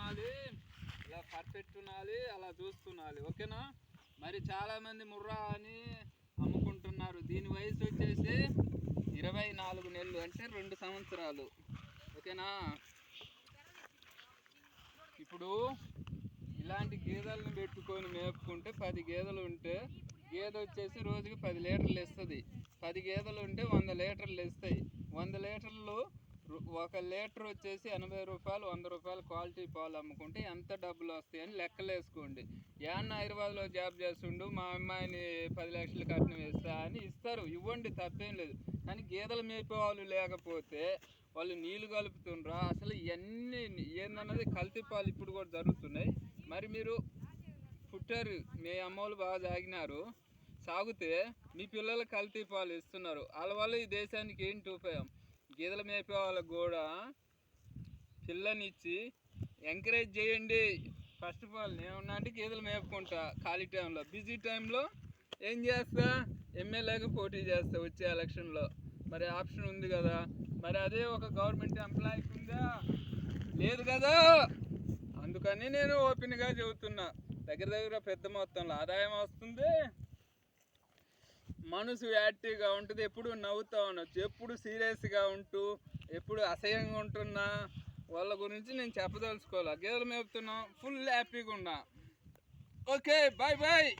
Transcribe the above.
ఉండాలి, ఇలా పర్ఫెక్ట్ ఉండాలి, అలా చూస్తుండాలి. ఓకేనా? మరి చాలామంది ముర్రా అని అమ్ముకుంటున్నారు. దీని వయసు వచ్చేసి 24 నెలలు, అంటే 2 సంవత్సరాలు. ఓకేనా? ఇప్పుడు ఇలాంటి గేదెలను పెట్టుకొని మేపుకుంటే 10 గేదెలు ఉంటే గేదె వచ్చేసి రోజుకి 10 లీటర్లు ఇస్తుంది. 10 గేదెలు ఉంటే 100 లీటర్లు ఇస్తాయి. 100 లీటర్లు 1 లీటర్ వచ్చేసి 80 రూపాయలు, 100 రూపాయలు క్వాలిటీ పాలు అమ్ముకుంటే ఎంత డబ్బులు వస్తాయని లెక్కలు వేసుకోండి. ఏమన్నా హైదరాబాద్లో జాబ్ చేస్తుండు, మా అమ్మాయిని 10 లక్షలు కట్నం వేస్తా అని ఇస్తారు, ఇవ్వండి, తప్పేం లేదు. కానీ గేదెలు మేపే వాళ్ళు లేకపోతే వాళ్ళు నీళ్లు కలుపుతుండ్రా, అసలు ఇవన్నీ ఏందన్నది కల్తీ పాలు ఇప్పుడు కూడా జరుగుతున్నాయి. మరి మీరు పుట్టారు, మీ అమ్మోళ్ళు బాగా సాగినారు, సాగితే మీ పిల్లలు కల్తీ పాలు ఇస్తున్నారు. వాళ్ళ వల్ల ఈ దేశానికి ఏంటి ఉపయోగం? గేదెలు మేపే వాళ్ళకు కూడా పిల్లనిచ్చి ఎంకరేజ్ చేయండి. ఫస్ట్ ఆఫ్ ఆల్ నేనున్నా అంటే గేదెలు మేపుకుంటా, ఖాళీ టైంలో. బిజీ టైంలో ఏం చేస్తా? ఎమ్మెల్యేగా పోటీ చేస్తా వచ్చే ఎలక్షన్లో. మరి ఆప్షన్ ఉంది కదా. మరి అదే ఒక గవర్నమెంట్ ఎంప్లాయీకి ఉందా? లేదు కదా. అందుకని నేను ఓపెన్గా చెబుతున్నా, దగ్గర పెద్ద మొత్తంలో ఆదాయం వస్తుంది, మనసు యాక్టివ్గా ఉంటుంది, ఎప్పుడు నవ్వుతూ ఉండొచ్చు. ఎప్పుడు సీరియస్గా ఉంటూ, ఎప్పుడు అసహ్యంగా ఉంటున్నా వాళ్ళ గురించి నేను చెప్పదలుచుకోవాలి. గేదెలు మేపుతున్నాం, ఫుల్ హ్యాపీగా ఉన్నా. Okay, bye bye.